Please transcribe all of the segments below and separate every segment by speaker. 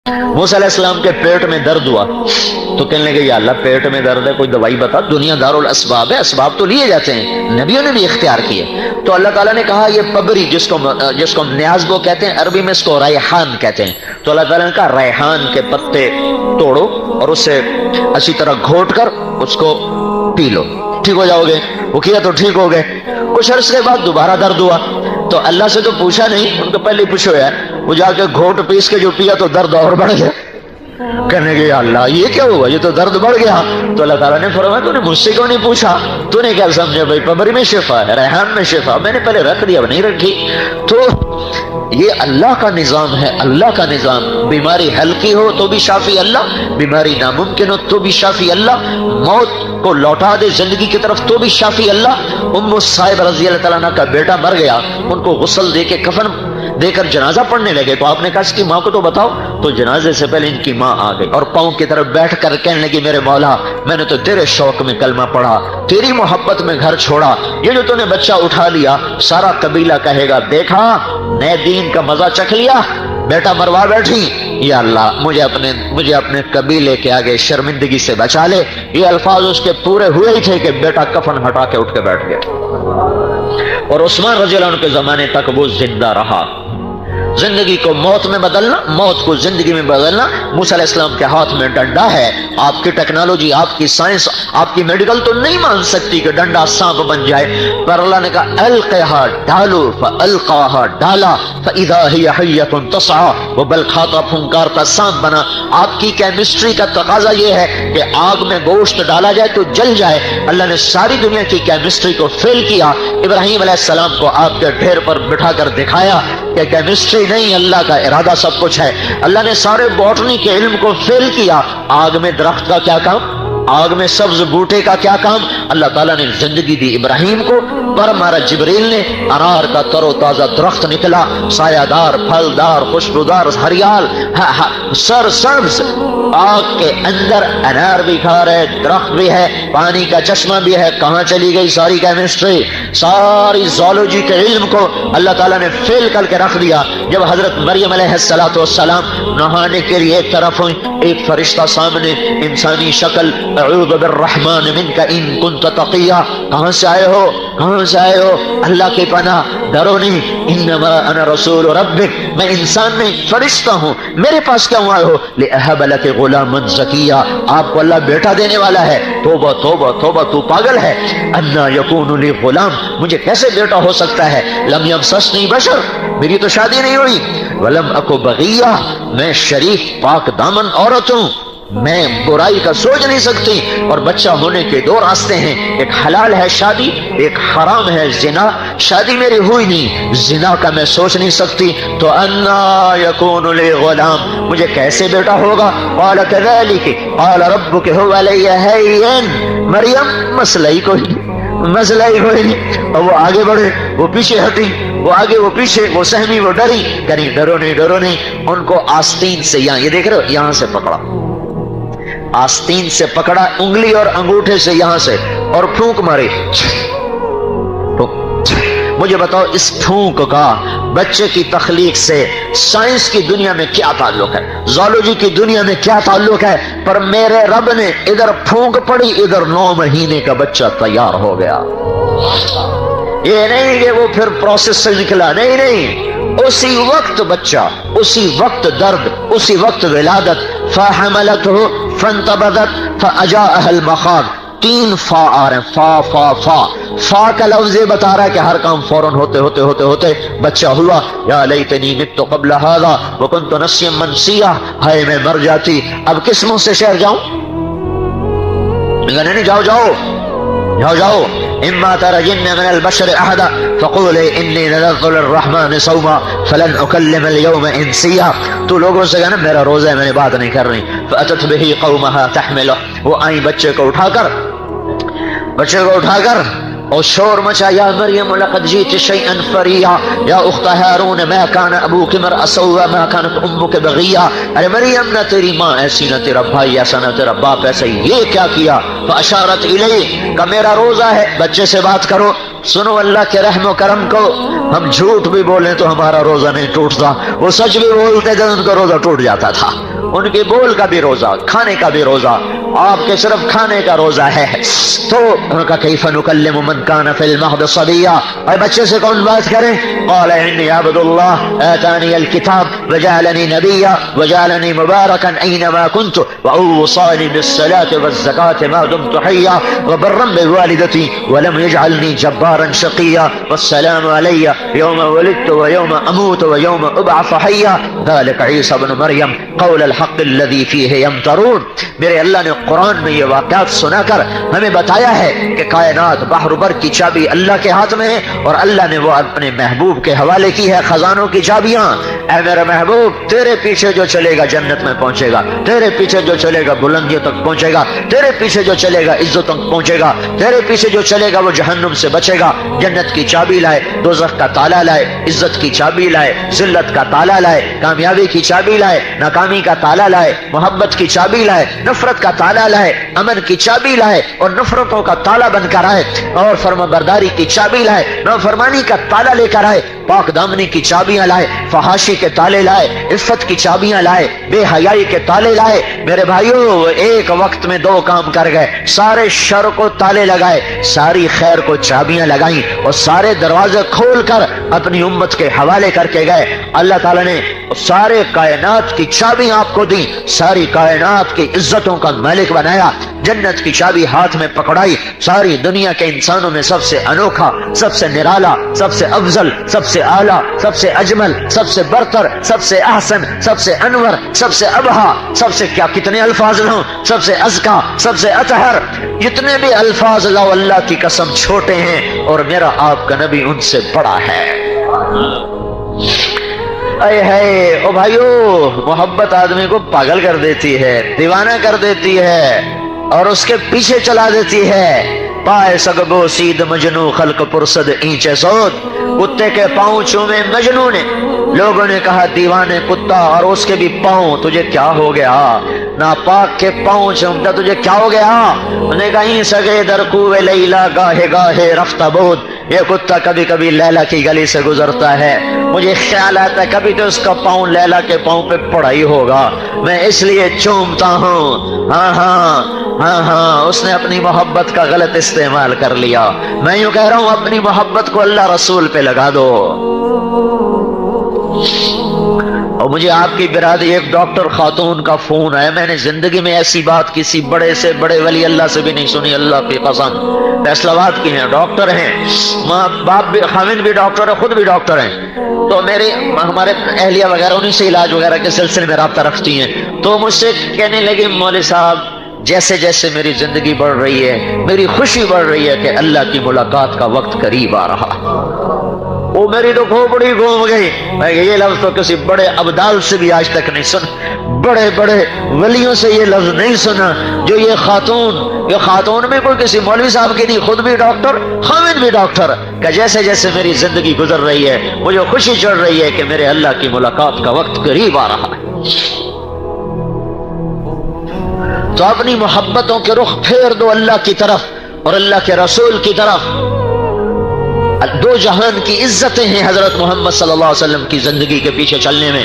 Speaker 1: موسیٰ علیہ السلام کے پیٹ میں درد ہوا تو کہنے لگے یا اللہ پیٹ میں درد ہے کوئی دوائی بتا، دنیا دار الاسباب ہے، اسباب تو لیے جاتے ہیں، نبیوں نے بھی اختیار کیے۔ تو اللہ تعالیٰ نے کہا یہ پبری جس کو نیازبو کہتے ہیں، عربی میں اس کو ریحان کہتے ہیں، تو اللہ تعالیٰ نے کہا ریحان کے پتے توڑو اور اسے اچھی طرح گھوٹ کر اس کو پی لو، ٹھیک ہو جاؤ گے۔ وہ کیا تو ٹھیک ہو گئے۔ کچھ عرصے کے بعد دوبارہ درد ہوا تو اللہ سے تو پوچھا نہیں، ان کو پہلے ہی پوچھو یار، وہ جا کے گھوٹ پیس کے جو پیا تو درد اور بڑھ گیا۔ کہنے گے اللہ یہ کیا ہوا، یہ تو درد بڑھ گیا۔ تو اللہ تعالیٰ نے فرمایا تو نے مجھ سے کیوں نہیں پوچھا، تو نے کیا سمجھا بھائی پبری میں شفا ہے، ریحان میں شفا، میں نے پہلے رکھ دیا اب نہیں رکھی۔ تو یہ اللہ کا نظام ہے، اللہ کا نظام۔ بیماری ہلکی ہو تو بھی شافی اللہ، بیماری ناممکن ہو تو بھی شافی اللہ، موت کو لوٹا دے زندگی کی طرف تو بھی شافی اللہ۔ ام صائب رضی اللہ تعالیٰ عنہ کا بیٹا مر گیا، ان کو غسل دے کے کفن دے کر جنازہ پڑھنے لگے تو آپ نے کہا اس کی ماں کو تو بتاؤ، تو جنازے سے پہلے ان کی ماں آ گئی اور پاؤں کی طرف بیٹھ کر کہنے لگی میرے مولا میں نے تو تیرے شوق میں کلمہ پڑھا، تیری محبت میں گھر چھوڑا، یہ جو تو نے بچہ اٹھا لیا سارا قبیلہ کہے گا دیکھا نئے دین کا مزہ چکھ لیا، بیٹا مروا بیٹھی، یا اللہ مجھے اپنے قبیلے کے آگے شرمندگی سے بچا لے۔ یہ الفاظ اس کے پورے ہوئے ہی تھے کہ بیٹا کفن ہٹا کے اٹھ کے بیٹھ گیا، اور عثمان رضی اللہ عنہ کے زمانے تک وہ زندہ رہا۔ زندگی کو موت میں بدلنا، موت کو زندگی میں بدلنا موسیٰ علیہ السلام کے ہاتھ میں ڈنڈا ہے۔ آپ کی ٹیکنالوجی، آپ کی سائنس، آپ کی میڈیکل تو نہیں مان سکتی کہ ڈنڈا سانپ بن جائے، پر اللہ نے کہا القھا ڈالو، فالقاھا ڈالا فاذا ہی حیۃ تسعی، وہ بل کھاتا پھنکارتا سانپ بنا۔ آپ کی کیمسٹری کا تقاضا یہ ہے کہ آگ میں گوشت ڈالا جائے تو جل جائے، اللہ نے ساری دنیا کی کیمسٹری کو فیل کیا۔ ابراہیم علیہ السلام کو آگ کے ڈھیر پر بٹھا کر دکھایا کہ کیمسٹری نہیں، اللہ کا ارادہ سب کچھ ہے۔ اللہ نے سارے باٹنی کے علم کو فیل کیا، آگ میں درخت کا کیا کام، آگ میں سبز بوٹے کا کیا کام؟ اللہ تعالیٰ نے زندگی دی ابراہیم کو، پر ہمارا جبریل نے انار کا تر و تازہ درخت نکلا، سایہ دار، پھلدار، خوشبودار، ہریال، سر سبز، آگ کے اندر انار بھی کھا رہے، درخت بھی ہے، پانی کا چشمہ بھی ہے۔ کہاں چلی گئی ساری کیمسٹری، ساری زولوجی کے علم کو اللہ تعالیٰ نے فیل کر کے رکھ دیا۔ جب حضرت مریم علیہ السلام نہانے کے لیے ایک طرف ہوئی، ایک فرشتہ سامنے انسانی شکل، اعوذ بالرحمن منک ان کنت تقیا، کہاں سے آئے ہو، کہاں سے آئے ہو، اللہ کی پناہ، ڈرو نہیں، انما انا رسول ربک، میں انسان نہیں فرشتہ ہوں، میرے پاس کیوں آئے ہو، لأہب لک غلاما زکیا، آپ کو اللہ بیٹا دینے والا ہے۔ توبہ توبہ توبہ، تو پاگل ہے، انا یکون لی غلام، مجھے کیسے بیٹا ہو سکتا ہے، لم یمسسنی بشر، میری تو شادی نہیں ہوئی، ولم اکو بغیہ، میں شریف پاک دامن عورت ہوں، میں برائی کا سوچ نہیں سکتی۔ اور بچہ ہونے کے دو راستے ہیں، ایک حلال ہے شادی، ایک حرام ہے زنا۔ شادی میری ہوئی نہیں، زنا کا میں سوچ نہیں سکتی، تو انا یکون لی غلام، مجھے کیسے بیٹا ہوگا؟ قال کذلک قال ربک هو علی هین، مریم مسئلہ ہی کوئی نہیں۔ اور وہ آگے بڑھے، وہ پیچھے ہٹی، وہ آگے وہ پیچھے، وہ سہمی وہ ڈری، کہیں ڈرو نہیں۔ ان کو آستین سے، یہ دیکھ رہے ہو، یہاں سے پکڑا، آستین سے پکڑا، انگلی اور انگوٹھے سے یہاں سے، اور پھونک ماری۔ مجھے بتاؤ اس پھونک کا بچے کی تخلیق سے سائنس کی دنیا میں کیا تعلق ہے، زولوجی کی دنیا میں کیا تعلق ہے؟ پر میرے رب نے ادھر پھونک پڑی، ادھر 9 مہینے کا بچہ تیار ہو گیا۔ یہ نہیں کہ وہ پھر پروسیس سے نکلا، نہیں، اسی وقت بچہ، اسی وقت درد، اسی وقت ولادت۔ فحملته فانتبذت فاجاءها المخاض، 3 فا آ رہے ہیں، فا کا لفظ یہ بتا رہا ہے کہ ہر کام فوراً ہوتے بچہ ہوا۔ یا لیتنی مت قبل هذا وکنت نسیا منسیا، ہائے میں مر جاتی، اب کس منہ سے شہر جاؤں؟ نہیں، جاؤ، اما ترجن من البشر احدا فقولي انی نذرت للرحمن صوما فلن اکلم اليوم انسیا، تو لوگوں سے کہنا میرا روزہ ہے، میں نے بات نہیں کر رہی۔ فاتت به قومها تحمله، وہ آئیں بچے کو اٹھا کر اور شور مچا، یا مریم لقد جئت شیئا فریا، یا اخت ہارون ما کان ابوک امرأ سوء ما کانت امک بغیا، ارے مریم نہ تیری ماں ایسی، نہ تیرا بھائی ایسا، نہ تیرا باپ ایسا، یہ کیا کیا؟ فاشارت الیہ، کہ میرا روزہ ہے، بچے سے بات کرو۔ سنو اللہ کے رحم و کرم کو، ہم جھوٹ بھی بولیں تو ہمارا روزہ نہیں ٹوٹتا، وہ سچ بھی بولتے جب ان کا روزہ ٹوٹ جاتا تھا۔ उनके बोल का भी रोजा, खाने का भी रोजा, आपके सिर्फ खाने का रोजा है। तो उनका कैफ़ा नुकल्लिमु मन कान फिल महद सबिया, और बच्चे से कौन बात करे? क़ाल इन्नी अब्दुल्लाह आतानी अल किताब वजअलनी नबिय्या वजअलनी मुबारकन ऐनमा कुन्तु वअवसानी बिस्सलाति वज़्ज़काति मा दुम्तु हय्या वबर्रन बिवालिदती वलम यजअलनी जब्बारन शक़िय्या वस्सलामु अलैया यौम वलिदतु व यौम अमूतु व यौम उबअस हय्या ज़ालिका ईसा इब्न मरियम क़ौलुल हक़्क़ि अल्लज़ी फ़ीहि यमतरून। मेरे अल्लाह ने कुरान में ये वाक़यात सुनाकर हमें बताया है कि कायनात बहर बर की चाबी अल्लाह के हाथ में है और अल्लाह ने वो अपने महबूब के हवाले की है खजानों की चाबियां। ऐ मेरा महबूब, तेरे पीछे जो चलेगा जन्नत में पहुंचेगा, तेरे पीछे जो चलेगा बुलंदियों तक पहुंचेगा, तेरे पीछे जो चलेगा इज्जत तक पहुंचेगा, तेरे पीछे जो चलेगा वो जहन्नुम से बचेगा। जन्नत की चाबी लाए, दोज़ख का ताला लाए, इज्जत की चाबी लाए, जिल्लत का ताला लाए, कामयाबी की चाबी लाए, नाकामी का ताला लाए, मोहब्बत की चाबी लाए, नफरत का ताला लाए, अमन की चाबी लाए और नफरतों का ताला बनकर आए, और फर्माबरदारी की चाबी लाए, नाफरमानी का ताला लेकर आए, पाक दामनी की चाबियां लाए, फहाशी के ताले लाए, इफ्फत की चाबियां लाए, बेहयाई के ताले लाए। मेरे भाइयों, एक वक्त में दो काम कर गए, सारे शर को ताले लगाए, सारी खैर को चाबियां लगाई और सारे दरवाजे खोलकर अपनी उम्मत के हवाले करके गए। अल्लाह ताला ने सारे कायनात की चाबी आपको दी, सारी कायनात की इज्जतों का मालिक बनाया, जन्नत की चाबी हाथ में पकड़ाई, सारी दुनिया के इंसानों में सबसे अनोखा, सबसे निराला, सबसे अफजल, सबसे आला, सबसे अजमल, सबसे बरतर, सबसे अहसन, सबसे अनवर, सबसे अबहा, सबसे क्या कितने अल्फाज लो, सबसे अज़का, सबसे अतहर, जितने भी अल्फाज लो अल्लाह की कसम छोटे हैं और मेरा आपका नबी उनसे बड़ा है। अरे है ओ भाइयों, मोहब्बत आदमी को पागल कर देती है, दीवाना कर देती है और उसके पीछे चला देती है। पाए सगबो सीध मजनू खल्क पुरसद ईंचे सोद, कुत्ते के पांव चूमे मजनू ने। लोगों ने कहा दीवाने कुत्ता, और उसके भी पांव, तुझे क्या हो गया? नापाक के पांव चूमता, तुझे क्या हो गया? उन्होंने कहा सगे दरकूवे लैला गाहे गाहे रफ्ता बोध, ये कुत्ता कभी कभी लैला की गली से गुजरता है, मुझे ख्याल आता है कभी तो उसका पांव लैला के पांव पे पड़ा ही होगा, मैं इसलिए चूमता हूँ। हाँ हाँ हाँ हाँ, उसने अपनी मोहब्बत का गलत इस्तेमाल कर लिया। मैं यूं कह रहा हूं, अपनी मोहब्बत को अल्लाह रसूल पे लगा दो। और मुझे आपकी बिरादरी एक डॉक्टर खातून का फोन आया, मैंने जिंदगी में ऐसी बात किसी बड़े से बड़े वली अल्लाह से भी नहीं सुनी, अल्लाह की कसम। फैसलाबाद की हैं, डॉक्टर हैं, माँ बाप भी, खाविन भी डॉक्टर है, खुद भी डॉक्टर हैं। तो मेरे हमारे अहलिया वगैरह उन्हीं से इलाज वगैरह के सिलसिले में राब्ता रखती हैं। तो मुझसे कहने लगी, मौलवी साहब जैसे जैसे मेरी जिंदगी बढ़ रही है, मेरी खुशी बढ़ रही है कि अल्लाह की मुलाकात का वक्त करीब आ रहा। वो मेरी तो खोपड़ी घूम गई। मैं ये लफ्ज तो किसी बड़े अब्दाल से भी आज तक नहीं सुना, बड़े बड़े वलियों से ये लफ्ज नहीं सुना जो ये खातून में कोई किसी मौलवी साहब की नहीं, खुद भी डॉक्टर, खामिद भी डॉक्टर, कि जैसे जैसे मेरी जिंदगी गुजर रही है मुझे खुशी चढ़ रही है कि मेरे अल्लाह की मुलाकात का वक्त करीब आ रहा है। तो अपनी मोहब्बतों के रुख फेर दो अल्लाह की तरफ और अल्लाह के रसूल की तरफ। दो जहान की इज्जतें हैं हजरत मोहम्मद सल्लल्लाहु अलैहि वसल्लम की जिंदगी के पीछे चलने में।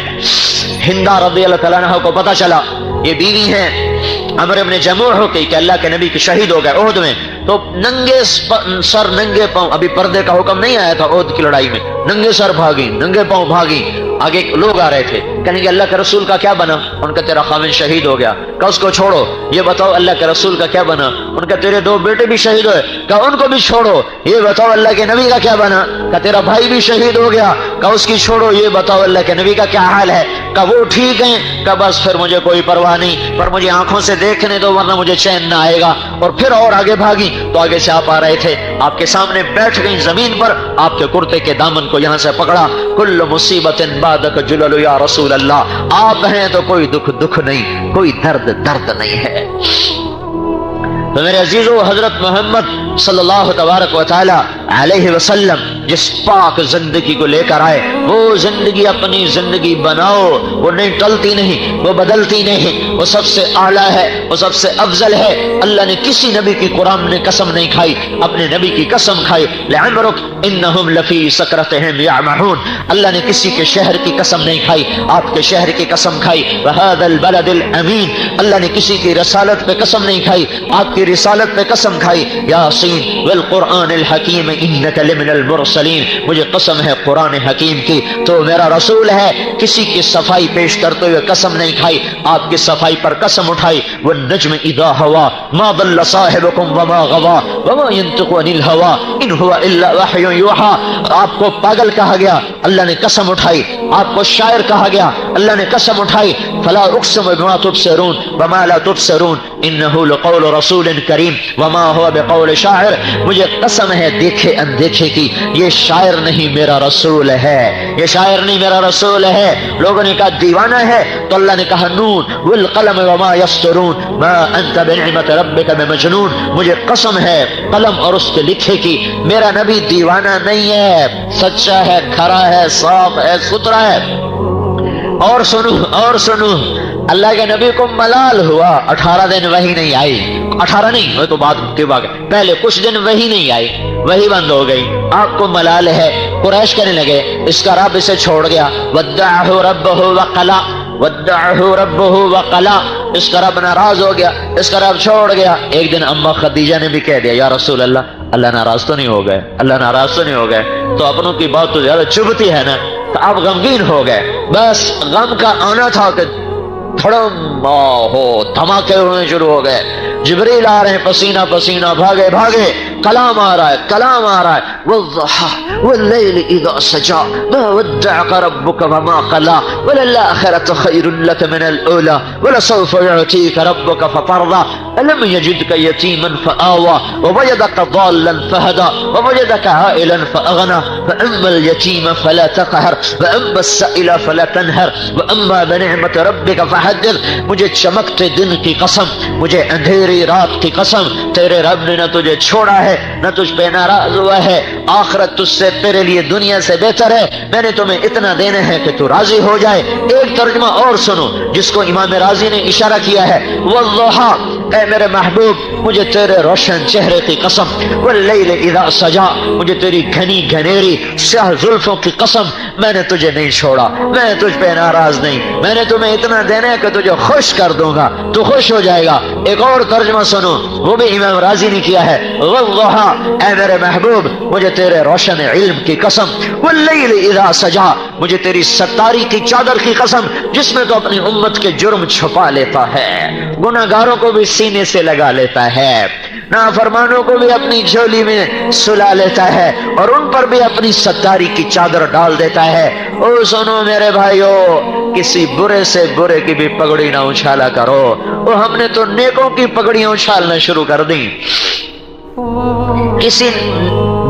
Speaker 1: हिंदा रज़ियल्लाहु तआला अन्हा को पता चला, ये बीवी हैं अमर इब्न जमूह की, कि अल्लाह के नबी के शहीद हो गए ओहद में। तो नंगे सर नंगे पांव, अभी पर्दे का हुक्म नहीं आया था ओहद की लड़ाई में, नंगे सर भागी, नंगे पांव भागी। आगे लोग आ रहे थे, कहेंगे अल्लाह के रसूल का क्या बना? उनका तेरा खामिन शहीद हो गया। कहा उसको छोड़ो, ये बताओ अल्लाह के रसूल का क्या बना? उनका तेरे दो बेटे भी शहीद हुए। कहा उनको भी छोड़ो, ये बताओ अल्लाह के नबी का क्या बना? कहा तेरा भाई भी शहीद हो गया। कहा उसकी छोड़ो, ये बताओ अल्लाह के नबी का क्या हाल है? कहा वो ठीक है। कहा बस फिर मुझे कोई परवाह नहीं, पर मुझे आंखों से देखने दो वरना मुझे चैन ना आएगा। और फिर और आगे भागी तो आगे से आप आ रहे थे, आपके सामने बैठ गई जमीन पर, आपके कुर्ते के दामन को यहां से पकड़ा। कुल्लु मुसीबतिन बादक जुललु या रसूल अल्लाह, आप हैं तो कोई दुख नहीं, कोई दर्द नहीं है। तो मेरे अजीजों, हजरत मोहम्मद सल्लल्लाहु तबारक व तआला अलैहि वसल्लम जिस पाक जिंदगी को लेकर आए, वो जिंदगी अपनी जिंदगी बनाओ। वो नहीं टलती नहीं, वो बदलती नहीं, वो सबसे आला है, वो सबसे अफजल है। अल्लाह ने किसी नबी की कुरान ने कसम नहीं खाई, अपने नबी की कसम खाई। लअमरुक इन्नहुम लफी सकरतिहिम यअमहून। अल्लाह ने किसी के शहर की कसम नहीं खाई, आपके शहर की कसम खाई। वहादल बलदिल अमीन। अल्लाह ने किसी की रसालत पे कसम नहीं खाई, आपकी रिसालत पे कसम खाई। यासीन वल कुरानिल हकीम इन्नका लमिनल मुरसलीन। मुझे कसम है कुरान हकीम की, तो मेरा रसूल है। किसी की सफाई पेश करते हुए कसम नहीं खाई, आपकी सफाई पर कसम उठाई। वन्नज्म इज़ा हवा मा दल्ल साहिबुकुम वमा गवा वमा यंतिकु अनिल हवा इन हुवा इल्ला वह्युन यूहा। आपको पागल कहा गया, अल्लाह ने कसम उठाई। आपको शायर कहा गया, अल्लाह ने कसम उठाई। फला उक़सिमु बिमा तुबसिरून वमा ला तुबसिरून इन्नहु लक़ौलु रसूलिन करीम वमा हुवा बिक़ौलि शायर। मुझे कसम है देखे अनदेखे की, ये शायर नहीं मेरा रसूल है, ये शायर नहीं मेरा रसूल है। लोगों ने कहा दीवाना है, तो अल्लाह ने कहा नून वल कलम वमा यस्तरून मा अंत बिनिअमत रब्बिका बिमजनून। मुझे कसम है कलम और उसके लिखे की, मेरा नबी दीवाना नहीं है, सच्चा है, खरा है, साफ है, सुथरा है। और सुनो अल्लाह के नबी को मलाल हुआ, 18 दिन वही नहीं आई। 18 नहीं, वो तो बाद के बाद, पहले कुछ दिन वही नहीं आई, वही बंद हो गई। आपको मलाल है। कुरैश कहने लगे इसका रब इसे छोड़ गया। वद्दअहु रब्बहु वक़ला, वद्दअहु रब्बहु वक़ला। इसका रब नाराज हो गया, इसका रब छोड़ गया। एक दिन अम्मा खदीजा ने भी कह दिया या रसूल अल्लाह, अल्लाह नाराज तो नहीं हो गए, अल्लाह नाराज तो नहीं हो गए। तो अपनों की बात तो ज्यादा चुभती है ना, तो आप गमगीन हो गए। बस गम का आना था कि धड़म हो धमाके होने शुरू हो गए। जिब्रील आ रहे हैं पसीना पसीना, भागे भागे, कलाम आ रहा है, कलाम आ रहा है। वद्दुहा वल्लैल इज़ा सजा मा वद्दअका रब्बुका वमा क़ला वलल आखिरतु खैरुन लक मिनल ऊला वलसौफ युअतीका रब्बुका फतरदा अलम यजिदका यतीमन फआवा ववजदका ضالًا फहदा ववजदका आइलन फअगना फअम्मल यतीम फला तक़हर वअम्मा अस्साइल फला तनहर वअम्मा बिनिअमति रब्बिका फहद्दिस। मुझे चमकते दिन की कसम, मुझे अंधेरी रात की कसम, तेरे रब ने न तुझे छोड़ा है, न तुझ पे नाराज हुआ है। आखिरत तुझसे तेरे लिए दुनिया से बेहतर है। मैंने तुम्हें इतना देना है कि तू राजी हो जाए। एक तर्जुमा और सुनो जिसको इमाम राजी ने इशारा किया है। वल्लुहा, ऐ मेरे महबूब मुझे तेरे रोशन चेहरे की कसम। वल्लैल इज़ा सजा, मुझे तेरी घनी घनेरी स्याह जुल्फों की कसम, मैंने तुझे नहीं छोड़ा, मैं तुझ पे नाराज नहीं। मैंने तुम्हें इतना देना है कि तुझे खुश कर दूंगा, तू खुश हो जाएगा। एक और तर्जुमा सुनो, वो भी इमाम राजी ने किया है। वल्लुहा, ऐ मेरे महबूब मुझे तेरे रोशन इल्म की कसम। वल्लैल इज़ा सजा, मुझे तेरी सत्तारी की चादर की कसम जिसमें तो अपनी उम्मत के जुर्म छुपा लेता है, गुनाहगारों को भी सीने से लगा लेता है, नाफरमानों को भी अपनी झोली में सुला लेता है और उन पर भी अपनी सत्तारी की चादर डाल देता है। ओ सुनो मेरे भाइयों, किसी बुरे से बुरे की भी पगड़ी ना उछाला करो। ओ हमने तो नेकों की पगड़ियां उछालना शुरू कर दी। किसी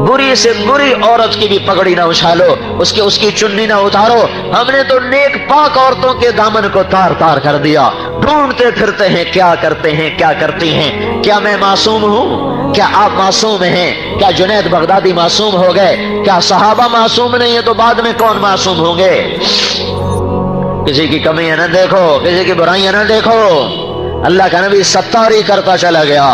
Speaker 1: बुरी से बुरी औरत की भी पगड़ी ना उछालो, उसकी चुन्नी ना उतारो। हमने तो नेक पाक औरतों के दामन को तार तार कर दिया। ढूंढते फिरते हैं क्या करते हैं, क्या करती हैं। क्या मैं मासूम हूँ? क्या आप मासूम हैं? क्या जुनैद बगदादी मासूम हो गए? क्या सहाबा मासूम नहीं है तो बाद में कौन मासूम होंगे? किसी की कमियां ना देखो, किसी की बुराइयां ना देखो। अल्लाह का नबी सत्तारी करता चला गया।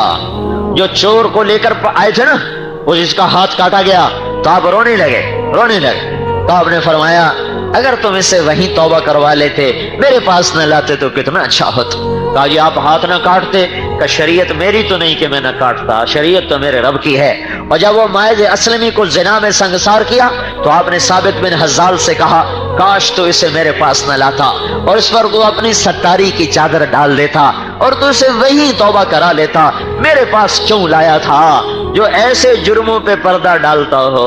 Speaker 1: जो चोर को लेकर आए थे ना, वो जिसका हाथ काटा गया, तो आप रोने लगे। तो आपने फरमाया अगर तुम इससे वहीं तौबा करवा लेते, मेरे पास न लाते तो कितना अच्छा होता। कहा जी आप हाथ ना काटते, का शरीयत मेरी तो नहीं कि मैं न काटता, शरीयत तो मेरे रब की है। और जब वो मायज असलमी को जिना में संगसार किया तो आपने साबित बिन हज़ाल से कहा काश तो इसे मेरे पास न लाता और इस पर तो अपनी सत्तारी की चादर डाल देता और तो इसे वही तौबा करा लेता, मेरे पास क्यों लाया था? जो ऐसे जुर्मों पे पर्दा डालता हो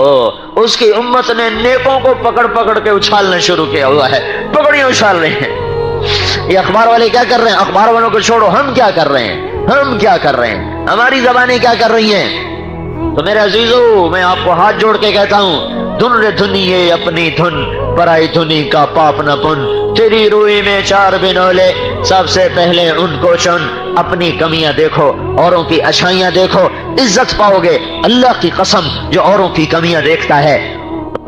Speaker 1: उसकी उम्मत ने नेकों को पकड़ पकड़ के उछालना शुरू किया हुआ है। पकड़ियां उछाल रहे हैं। ये अखबार वाले क्या कर रहे हैं? अखबार वालों को छोड़ो, हम क्या कर रहे हैं? हम क्या कर रहे हैं? हमारी ज़बानें क्या कर रही हैं? तो मेरे अजीजों, मैं आपको हाथ जोड़ के कहता हूँ, धुन रे धुनिये अपनी धुन, पराई धुनी का पाप न पुन। तेरी रूई में चार बिनोले, सबसे पहले उनको चुन। अपनी कमियां देखो, औरों की अच्छाइयां देखो, इज्जत पाओगे। अल्लाह की कसम, जो औरों की कमियां देखता है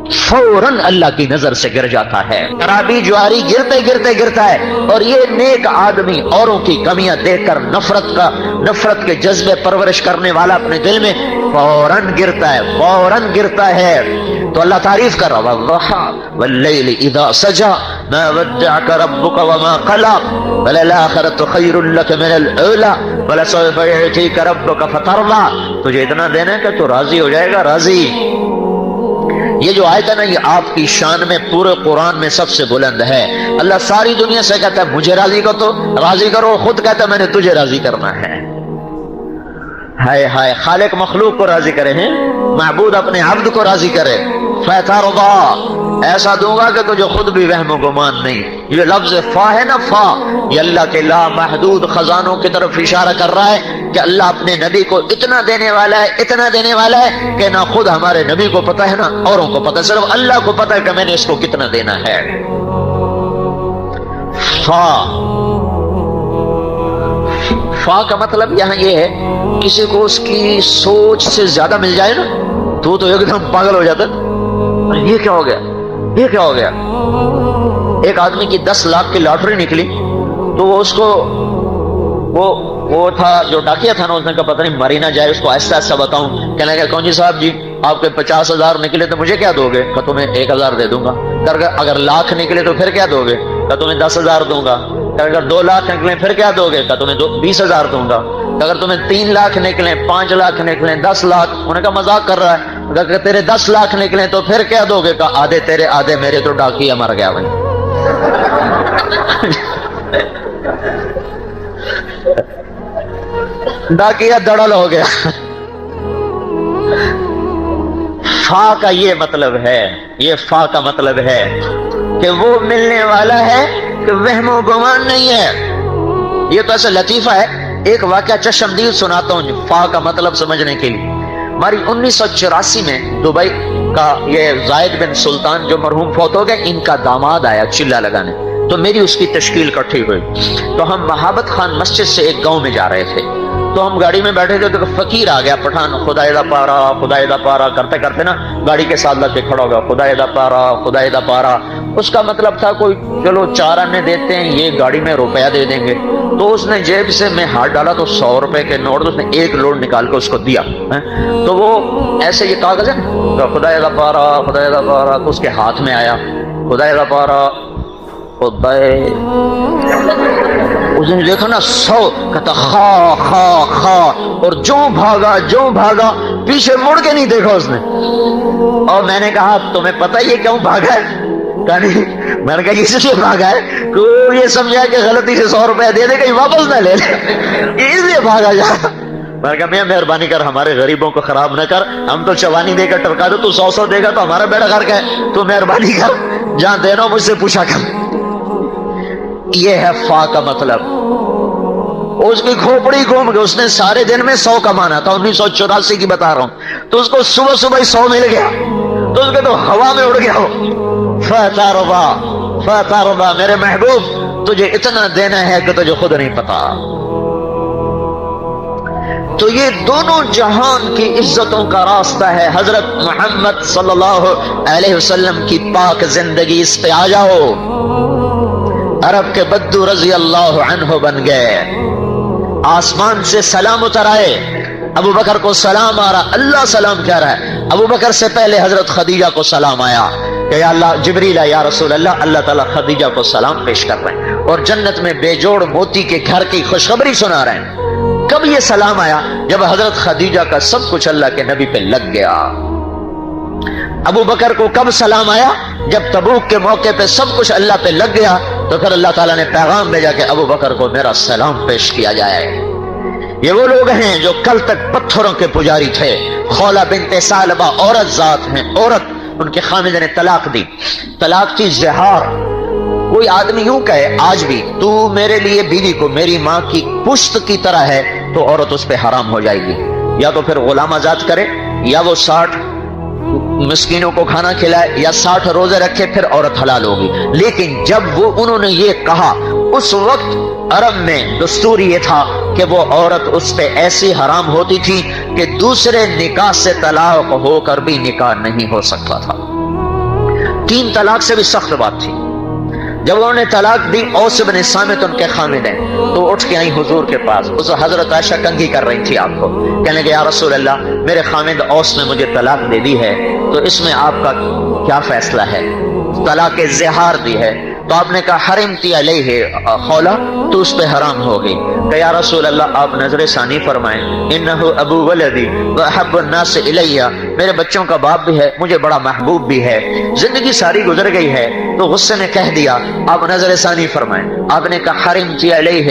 Speaker 1: फौरन अल्लाह की नजर से गिर जाता है। शराबी ज्वारी गिरते गिरते गिरता है, और ये नेक आदमी औरों की कमियां देखकर नफरत के जज्बे परवरिश करने वाला अपने दिल में फौरन गिरता है, फौरन गिरता है। तो अल्लाह तारीफ कर रहा है, वल्लैलि इज़ा सजा मा वद्दअका रब्बुका वमा क़ला वलल-आखिरतु खैरुल लक मिनल ऊला वलसौफ़ा युअतीका रब्बुका फतरदा। तुझे इतना देना है कि तू राजी हो जाएगा, राजी। ये जो आयत है ना, ये आपकी शान में पूरे कुरान में सबसे बुलंद है। अल्लाह सारी दुनिया से कहता है मुझे राजी करो, तो राजी करो, खुद कहता है मैंने तुझे राजी करना है। हाय हाय, खालिक मखलूक को राजी करे हैं, महबूद अपने अब्द को राजी करे। फतरदा, ऐसा दूंगा कि तुझे खुद भी वहम गुमान नहीं। ये लफ्ज फा है ना, फा, ये अल्लाह के ला महदूद खजानों की तरफ इशारा कर रहा है कि अल्लाह अपने नबी को इतना देने वाला है, इतना देने वाला है कि ना खुद हमारे नबी को पता है ना औरों को पता है, सिर्फ अल्लाह को पता है कि मैंने इसको कितना देना है। फा का मतलब यहां ये है, किसी को उसकी सोच से ज्यादा मिल जाए ना तो एकदम पागल हो जाता है, ये क्या हो गया, ये क्या हो गया। एक आदमी की 10 लाख की लॉटरी निकली, तो उसको वो था जो डाकिया था ना, उसने कहा पता नहीं मरी ना जाए, उसको ऐसा ऐसा बताऊं। कहने लगा कौन जी साहब जी, आपके 50,000 निकले तो मुझे क्या दोगे? कहा तुम्हें 1,000 दे दूंगा। अगर लाख निकले तो फिर क्या दोगे? कहा तुम्हें 10,000 दूंगा। अगर 2 लाख निकले फिर क्या दोगे? कहा तुम्हें 20,000 दूंगा। अगर तुम्हें 3 लाख निकले, 5 लाख निकले, 10 लाख, उन्होंने कहा मजाक कर रहा है। अगर तेरे 10 लाख निकले तो फिर क्या दोगे? कहा आधे तेरे आधे मेरे, तो डाकिया मर गया भाई। डाकिया दड़ल हो गया। फा का ये मतलब है, ये फा का मतलब है कि वो मिलने वाला है कि वहमो गुमान नहीं है। ये तो ऐसा लतीफा है, एक वाकया चश्मदीद सुनाता हूं फा का मतलब समझने के लिए। हमारी 1984 में दुबई का ये जायद बिन सुल्तान जो मरहूम फौत हो गए, इनका दामाद आया चिल्ला लगाने, तो मेरी उसकी तश्कील इकट्ठी हुई। तो हम महाबत खान मस्जिद से एक गांव में जा रहे थे, तो हम गाड़ी में बैठे थे, तो फकीर आ गया पठान, खुदायदा पारा करते करते ना गाड़ी के साथ लग के खड़ा हो गया, खुदायदा पारा। उसका मतलब था कोई चलो 4 आने देते हैं, ये गाड़ी में रुपया दे देंगे। तो उसने जेब से मैं हाथ डाला तो 100 रुपए के नोट, उसने 1 लोड निकाल के उसको दिया है? तो वो ऐसे ये कागज है तो खुदायदा पारा, तो उसके हाथ में आया खुदायदा पारा, उसने देखा ना 100, कहता खा खा खा, और जो भागा पीछे मुड़ के नहीं देखा उसने। और मैंने कहा तुम्हें पता ये क्यों भागा है? मैंने कहा इसलिए भागा है तो ये समझा कि गलती से 100 रुपया दे दे, कहीं वापस ना ले ले, इसलिए भागा जा। मैंने कहा मैं मेहरबानी कर, हमारे गरीबों को खराब न कर, हम तो चवानी देकर टरका दो, तू 100 देगा तो हमारा बेड़ा घर का है, तो मेहरबानी कर, जहां देना मुझसे पूछा कर। ये है फा का मतलब। उसकी खोपड़ी घूम गई, उसने सारे दिन में 100 कमाना था, 1984 की बता रहा हूं, तो उसको सुबह सुबह ही 100 मिल गया, तो उसके तो हवा में उड़ गया। फतरबा, मेरे महबूब तुझे इतना देना है कि तुझे खुद नहीं पता। तो ये दोनों जहान की इज्जतों का रास्ता है। हजरत मोहम्मद सल्लल्लाहु अलैहि वसल्लम की पाक जिंदगी, इस पे आ जाओ। अरब के बद्दू रजी अल्लाह अन्हु बन गए, आसमान से सलाम उतर आए, अबू बकर को सलाम आ रहा, अल्लाह सलाम कह रहा है। अबू बकर से पहले हजरत खदीजा को सलाम आया कि या अल्लाह, जिब्रील या रसूल अल्लाह, अल्लाह ताला खदीजा को सलाम पेश कर रहे हैं और जन्नत में बेजोड़ मोती के घर की खुशखबरी सुना रहे हैं। कब ये सलाम आया? जब हजरत खदीजा का सब कुछ अल्लाह के नबी पे लग गया। अबू बकर को कब सलाम आया? जब तबूक के मौके पे सब कुछ अल्लाह पे लग गया, तो फिर अल्लाह ताला ने पैगाम भेजा कि अबू बकर को मेरा सलाम पेश किया जाए। ये वो लोग हैं जो कल तक पत्थरों के पुजारी थे। खौला बिनते सालबा औरत जात हैं, औरत, उनके खामिद ने तलाक दी, तलाक थी ज़िहार। कोई आदमी यूं कहे आज भी, तू मेरे लिए बीवी को मेरी माँ की पुश्त की तरह है, तो औरत उस पर हराम हो जाएगी। या तो फिर गुलाम आजाद करे, या वो 60 मिस्कीनों को खाना खिलाए, या 60 रोजे रखे, फिर औरत हलाल होगी। लेकिन जब वो उन्होंने ये कहा, उस वक्त अरब में दस्तूर ये था کہ وہ عورت اس پہ ایسی حرام ہوتی تھی کہ دوسرے نکاح سے طلاق ہو کر بھی نکاح نہیں ہو سکتا تھا۔ 3 طلاق سے بھی سخت بات تھی۔ جب انہوں نے طلاق دی، اوس بن صامت ان کے خامد ہیں، تو اٹھ کے آئی حضور کے پاس۔ اس حضرت عائشہ کنگھی کر رہی تھی آپ کو، کہنے لگے یا رسول اللہ، میرے خامد اوس نے مجھے طلاق دے دی ہے، تو اس میں آپ کا کیا فیصلہ ہے؟ طلاق زہار دی ہے۔ تو آپ نے کہا حرمتی علیہ خولا، تو اس پہ حرام ہو گئی۔ کہ یا رسول اللہ آپ نظر ثانی فرمائیں، انہو ابو ولدی واحب الناس الیہ، میرے بچوں کا باپ بھی ہے، مجھے بڑا محبوب بھی ہے، زندگی ساری گزر گئی ہے، تو غصے میں کہہ دیا، آپ نظر ثانی فرمائیں۔ آپ نے کہا حرمتی علیہ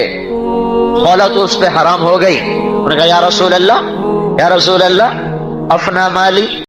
Speaker 1: خولا، تو اس پہ حرام ہو گئی۔ انہوں نے کہا یا رسول اللہ افنا مالی